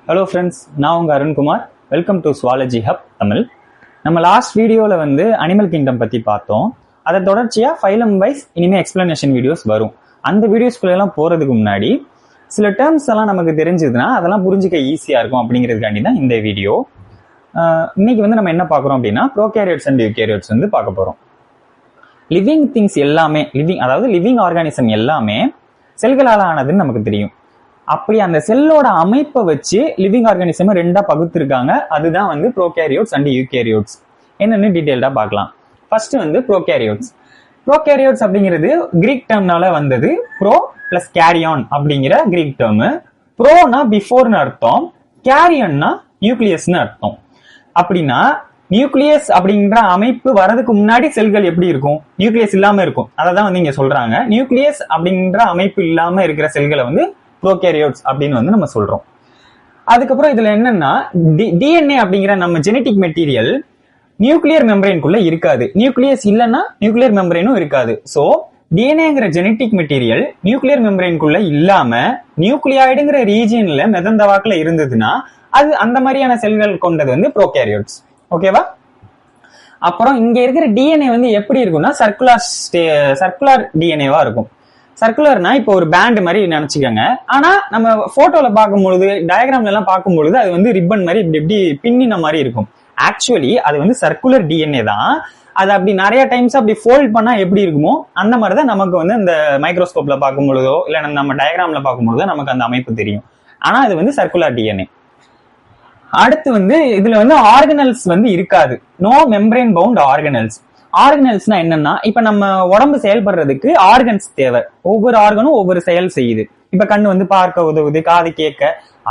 Hello friends, நான் உங்கள் Arunkumar. Welcome to zoology hub Tamil. நம்ம லாஸ்ட் வீடியோவில் வந்து அனிமல் கிங்டம் பற்றி பார்த்தோம். அதை தொடர்ச்சியாக ஃபைலம் வைஸ் இனிமேல் எக்ஸ்பிளனேஷன் வீடியோஸ் வரும். அந்த வீடியோஸ்குள்ளெல்லாம் போகிறதுக்கு முன்னாடி சில டேர்ம்ஸ் எல்லாம் நமக்கு தெரிஞ்சதுன்னா அதெல்லாம் புரிஞ்சிக்க ஈஸியாக இருக்கும் அப்படிங்கிறதுக்காண்டி தான் இந்த வீடியோ. இன்னைக்கு வந்து நம்ம என்ன பார்க்குறோம் அப்படின்னா ப்ரோகேரியோட்ஸ் அண்ட் யூகேரியோட்ஸ் வந்து பார்க்க போகிறோம். லிவிங் திங்ஸ் எல்லாமே லிவிங் ஆர்கானிசம் எல்லாமே செல்களால் ஆனதுன்னு நமக்கு தெரியும். அப்படி அந்த செல்லோட அமைப்பை வச்சு லிவிங் ஆர்கானிசம் ரெண்டா பகுத்திருக்காங்க. அதுதான் வந்து ப்ரோகேரியோட்ஸ் அண்ட் யூகேரியோட்ஸ். என்னன்னு டீடைல்டா பார்க்கலாம். ஃபர்ஸ்ட் வந்து ப்ரோகேரியோட்ஸ். ப்ரோகேரியோட்ஸ் அப்படிங்கிறது கிரீக் டேர்ம்னால வந்தது. ப்ரோ பிளஸ் கேரியான் அப்படிங்கிற கிரீக் டேர்ம். ப்ரோனா பிஃபோர்னு அர்த்தம், கேரியான்னா நியூக்ளியஸ்னு அர்த்தம். அப்படின்னா நியூக்ளியஸ் அப்படிங்கிற அமைப்பு வரதுக்கு முன்னாடி செல்கள் எப்படி இருக்கும்? நியூக்ளியஸ் இல்லாம இருக்கும். அதான் வந்து இங்க சொல்றாங்க. நியூக்ளியஸ் அப்படிங்கிற அமைப்பு இல்லாம இருக்கிற செல்களை வந்து ப்ரோகேரியோட்ஸ் அப்படின்னு வந்து நம்ம சொல்றோம். அதுக்கப்புறம் இதுல என்னன்னா டிஎன்ஏ அப்படிங்கிற நம்ம ஜெனட்டிக் மெட்டீரியல் நியூக்ளியர் மெம்பரேனுக்குள்ள இருக்காது. நியூக்ளியஸ் இல்லைன்னா நியூக்ளியர் மெம்பரேனும் இருக்காது. ஸோ டிஎன்ஏங்கிற ஜெனட்டிக் மெட்டீரியல் நியூக்ளியர் மெம்பரேனுக்குள்ள இல்லாம நியூக்ளியாய்டுங்கிற ரீஜியன்ல மிதந்த வாக்குல இருந்ததுன்னா அது அந்த மாதிரியான செல்கள் கொண்டது வந்து ப்ரோகேரியோட்ஸ். ஓகேவா? அப்புறம் இங்க இருக்கிற டிஎன்ஏ வந்து எப்படி இருக்கும்னா சர்க்குலர் டிஎன்ஏவா இருக்கும். சர்க்குலர்னா இப்போ ஒரு பேண்ட் மாதிரி நினைச்சுக்கோங்க. ஆனா நம்ம போட்டோல பார்க்கும்பொழுது, டயக்ராம்ல எல்லாம் பார்க்கும்பொழுது அது வந்து ரிப்பன் மாதிரி இப்படி இப்படி பின்னின மாதிரி இருக்கும். ஆக்சுவலி அது வந்து சர்க்குலர் டிஎன்ஏ தான். அது அப்படி நிறைய டைம்ஸ் அப்படி ஃபோல்ட் பண்ணா எப்படி இருக்குமோ அந்த மாதிரிதான் நமக்கு வந்து இந்த மைக்ரோஸ்கோப்ல பார்க்கும் பொழுதோ இல்ல நம்ம டயக்ராம்ல பார்க்கும்பொழுதோ நமக்கு அந்த அமைப்பு தெரியும். ஆனா அது வந்து சர்க்குலர் டிஎன்ஏ. அடுத்து வந்து இதுல வந்து ஆர்கனல்ஸ் வந்து இருக்காது. No membrane bound organelles. ஆர்கனல்ஸ்னா என்னன்னா, இப்ப நம்ம உடம்பு செயல்படுறதுக்கு ஆர்கன்ஸ் தேவை. ஒவ்வொரு ஆர்கனும் ஒவ்வொரு செயல் செய்யுது. இப்ப கண்ணு வந்து பார்க்க உதவுது, காது கேட்க.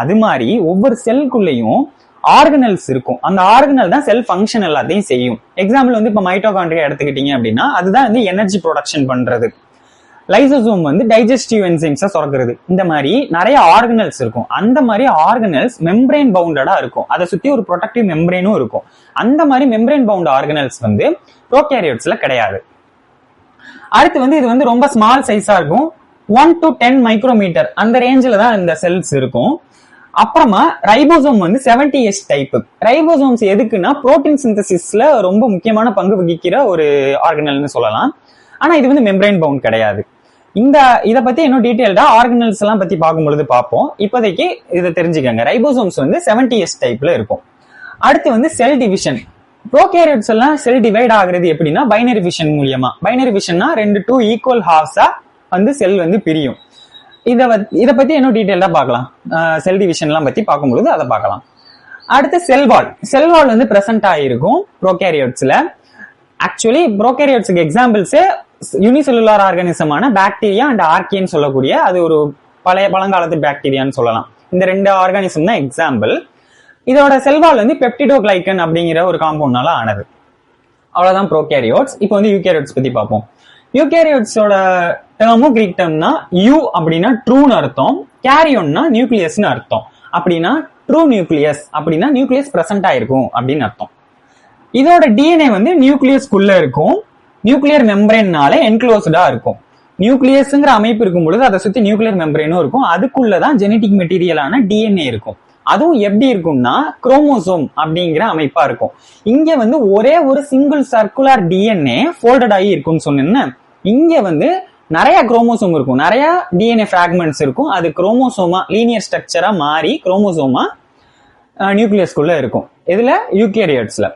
அது மாதிரி ஒவ்வொரு செல்குள்ளேயும் ஆர்கனல்ஸ் இருக்கும். அந்த ஆர்கனல் தான் செல் ஃபங்க்ஷன் எல்லாத்தையும் செய்யும். எக்ஸாம்பிள் வந்து இப்ப மைட்டோகாண்ட்ரியா எடுத்துக்கிட்டீங்க அப்படின்னா அதுதான் வந்து எனர்ஜி ப்ரொடக்ஷன் பண்றது. லைசோசோம் வந்து டைஜஸ்டிவ் என்சைம்ஸை சுரக்கிறது. இந்த மாதிரி நிறைய ஆர்கனல்ஸ் இருக்கும். அந்த மாதிரி ஆர்கனல்ஸ் மெம்பரேன் பவுண்டடா இருக்கும். அதை சுத்தி ஒரு ப்ரொடக்டிவ் மெம்பரேனும் இருக்கும். அந்த மாதிரி மெம்பரேன் பவுண்ட் ஆர்கனல்ஸ் வந்து ப்ரோகேரியோட்ஸ்ல கிடையாது. அடுத்து வந்து இது வந்து ரொம்ப ஸ்மால் சைஸா இருக்கும். 1 to 10 மைக்ரோமீட்டர் அந்த ரேஞ்சில தான் இந்த செல்ஸ் இருக்கும். அப்புறமா ரைபோசோம் வந்து 70S டைப். ரைபோசோம்ஸ் எதுக்குன்னா புரோட்டீன் சிந்தசிஸ்ல ரொம்ப முக்கியமான பங்கு வகிக்கிற ஒரு ஆர்கனல்னு சொல்லலாம். ஆனா இது வந்து மெம்பரேன் பவுண்ட் கிடையாது. இதை பத்தி இன்னும் டீடைல்டா ஆர்கனல்ஸ் எல்லாம் பத்தி பார்க்கும்பொழுது பார்ப்போம். இப்போதைக்கு இதை தெரிஞ்சுக்கங்க. ரைபோசோம்ஸ் வந்து 70S டைப்ல இருக்கும். அடுத்து வந்து செல் டிவிஷன். ப்ரோகேரியோட்ஸ் எல்லாம் செல் டிவைட் ஆகுறது எப்படின்னா பைனரி ஃபிஷன் மூலியமா. பைனரி ஃபிஷன்னா 2 ஈக்குவல் ஹாஃப்ஸா வந்து செல் வந்து பிரியும். இதை பத்தி இன்னும் டீடைல்டா பார்க்கலாம். செல் டிவிஷன் எல்லாம் பத்தி பார்க்கும்பொழுது அதை பார்க்கலாம். அடுத்து செல்வால் வந்து பிரசன்ட் ஆகிருக்கும் ப்ரோகேரியோட்ஸ்ல. ஆக்சுவலி ப்ரோகேரியோட்ஸ்க்கு எக்ஸாம்பிள்ஸ் யூனிசெல்லுலார் ஆர்கானிசமான பாக்டீரியா அண்ட் ஆர்கியன்னு சொல்லக்கூடிய அது ஒரு பழங்காலத்து பாக்டீரியான்னு சொல்லலாம். இந்த 2 ஆர்கானிசம் தான் எக்ஸாம்பிள். இதோட செல்வால் வந்து பெப்டிடோகிளைக்கன் அப்படிங்கிற ஒரு காம்பவுண்ட்னால ஆனது. அவ்வளவுதான் ப்ரோகேரியோட்ஸ். இப்போ வந்து யூகேரியோட்ஸ் பத்தி பார்ப்போம். யூகேரியோட்ஸோட டேர்மும் கிரீக் டேர்ம்னா யூ அப்படின்னா ட்ரூன்னு அர்த்தம், கேரியோன்னா நியூக்ளியஸ்னு அர்த்தம். அப்படின்னா ட்ரூ நியூக்ளியஸ் அப்படின்னா நியூக்ளியஸ் பிரசன்ட் ஆயிருக்கும் அப்படின்னு அர்த்தம். இதோட டிஎன்ஏ வந்து நியூக்ளியஸ்குள்ள இருக்கும். நியூக்ளியர் மெம்பரேன்னால என்க்ளோஸ்டா இருக்கும். நியூக்ளியஸ்ங்கிற அமைப்பு இருக்கும் பொழுது அதை சுத்தி நியூக்ளியர் மெம்பரேனும் இருக்கும். அதுக்குள்ளதான் ஜெனட்டிக் மெட்டீரியலான டிஎன்ஏ இருக்கும். அதுவும் எப்படி இருக்கும்னா குரோமோசோம் அப்படிங்கிற அமைப்பா இருக்கும். இங்க வந்து ஒரே ஒரு சிங்கிள் சர்க்குலர் டிஎன்ஏ ஃபோல்டட் ஆகி இருக்கும்னு சொன்னேன்னா, இங்க வந்து நிறைய குரோமோசோம் இருக்கும், நிறைய டிஎன்ஏ பிராக்மெண்ட்ஸ் இருக்கும். அது குரோமோசோமா லீனியர் ஸ்ட்ரக்சரா மாறி குரோமோசோமா நியூக்ளியஸ்குள்ள இருக்கும். இதுல யூகேரியோட்ஸ்ல.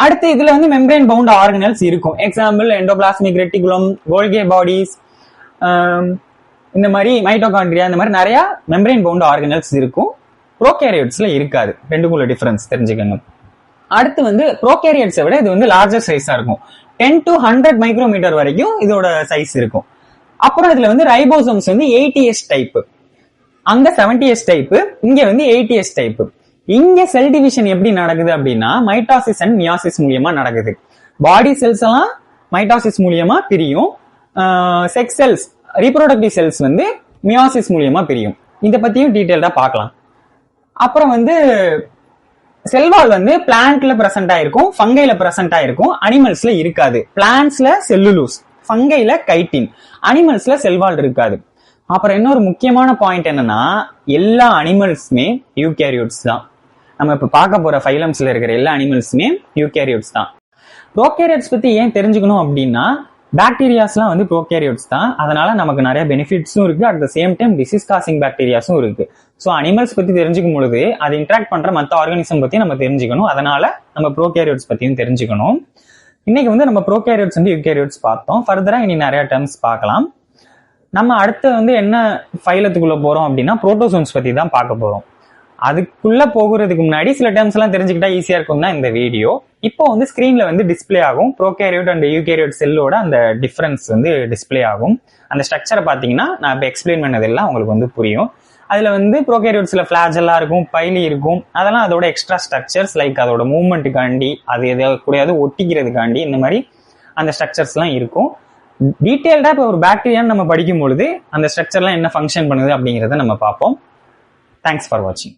அடுத்து இதுல வந்து மெம்பரேன் பவுண்ட் ஆர்கனல்ஸ் இருக்கும். எக்ஸாம்பிள் எண்டோபிளாஸ்மிக் ரெட்டிகுலம், கோல்கி பாடிஸ், இந்த மாதிரி மைட்டோகாண்ட்ரியா, இந்த மாதிரி நிறைய மெம்பரேன் பவுண்ட் ஆர்கனல்ஸ் இருக்கும். ப்ரோகேரியோட்ஸ்ல இருக்காது. ரெண்டுக்குள்ள டிஃபரன்ஸ் தெரிஞ்சுக்கங்க. அடுத்து வந்து ப்ரோகேரியோட்ஸை விட இது வந்து லார்ஜர் சைஸா இருக்கும். 10 to 100 மைக்ரோமீட்டர் வரைக்கும் இதோட சைஸ் இருக்கும். அப்புறம் இதுல வந்து ரைபோசோம்ஸ் வந்து 80S டைப். அங்க 70S டைப், இங்க வந்து 80S டைப். இங்க செல் டிவிஷன் எப்படி நடக்குது அப்படின்னா மைட்டாசிஸ் அண்ட் மியாசிஸ் மூலியமா நடக்குது. பாடி செல்ஸ் எல்லாம் மைட்டாசிஸ் மூலியமா பிரியும். செக்ஸ் செல்ஸ், ரீப்ரொடக்டிவ் செல்ஸ் வந்து மியாசிஸ் மூலியமா பிரியும். இதை பத்தியும் டீடைல்டா பார்க்கலாம். அப்புறம் வந்து செல்வால் வந்து பிளான்ட்ல பிரசன்ட் ஆயிருக்கும், ஃபங்கைல பிரசன்ட் ஆயிருக்கும், அனிமல்ஸ்ல இருக்காது. பிளான்ட்ஸ்ல செல்லுலோஸ், ஃபங்கைல கைட்டின், அனிமல்ஸ்ல செல்வால் இருக்காது. அப்புறம் இன்னொரு முக்கியமான பாயிண்ட் என்னன்னா, எல்லா அனிமல்ஸுமே யூகேரியோட்ஸ் தான். நம்ம இப்ப பார்க்க போற ஃபைலம்ஸ்ல இருக்கிற எல்லா அனிமல்ஸுமே யூகேரியோட்ஸ் தான். ப்ரோகேரியோட்ஸ் பத்தி ஏன் தெரிஞ்சுக்கணும் அப்படின்னா, பாக்டீரியாஸ்லாம் வந்து ப்ரோகேரியோட்ஸ் தான். அதனால நமக்கு நிறைய பெனிஃபிட்ஸும் இருக்கு. At the same time disease causing பாக்டீரியாஸும் இருக்கு. ஸோ அனிமல்ஸ் பத்தி தெரிஞ்சுக்கும் பொழுது அது இன்ட்ராக்ட் பண்ற மற்ற ஆர்கானிசம் பத்தி நம்ம தெரிஞ்சுக்கணும். அதனால நம்ம ப்ரோகேரியோட்ஸ் பத்தியும் தெரிஞ்சுக்கணும். இன்னைக்கு வந்து நம்ம ப்ரோகேரியோட்ஸ் வந்து யூகேரியோட்ஸ் பார்த்தோம். ஃபர்தரா இனி நிறைய டேர்ம்ஸ் பார்க்கலாம். நம்ம அடுத்து வந்து என்ன ஃபைலத்துக்குள்ள போறோம் அப்படின்னா, புரோட்டோசோன்ஸ் பத்தி தான் பார்க்க போறோம். அதுக்குள்ள போகிறதுக்கு முன்னாடி சில டேர்ம்ஸ் எல்லாம் தெரிஞ்சுக்கிட்டா ஈஸியா இருக்கும் தான் இந்த வீடியோ. இப்போ வந்து ஸ்கிரீன்ல வந்து டிஸ்பிளே ஆகும். ப்ரோகேரியோட் அண்ட் யூகேரியோட் செல்லோட அந்த டிஃபரன்ஸ் வந்து டிஸ்பிளே ஆகும். அந்த ஸ்ட்ரக்சரை பார்த்தீங்கன்னா நான் இப்போ எக்ஸ்பிளைன் பண்ணதெல்லாம் உங்களுக்கு வந்து புரியும். அதுல வந்து ப்ரோகேரியோட்ஸ்ல ஃபிளாஜெல்லாம் இருக்கும், பைலி இருக்கும். அதெல்லாம் அதோட எக்ஸ்ட்ரா ஸ்ட்ரக்சர்ஸ், லைக் அதோட மூவ்மெண்ட்டுக்காண்டி, அது எதாவது கூடயாவது ஒட்டிக்கிறதுக்காண்டி இந்த மாதிரி அந்த ஸ்ட்ரக்சர்ஸ்லாம் இருக்கும். டீட்டெயில்டா இப்போ ஒரு பாக்டீரியான்னு நம்ம படிக்கும் பொழுது அந்த ஸ்ட்ரக்சர்லாம் என்ன ஃபங்க்ஷன் பண்ணுது அப்படிங்கிறத நம்ம பார்ப்போம். தேங்க்ஸ் ஃபார் வாட்சிங்.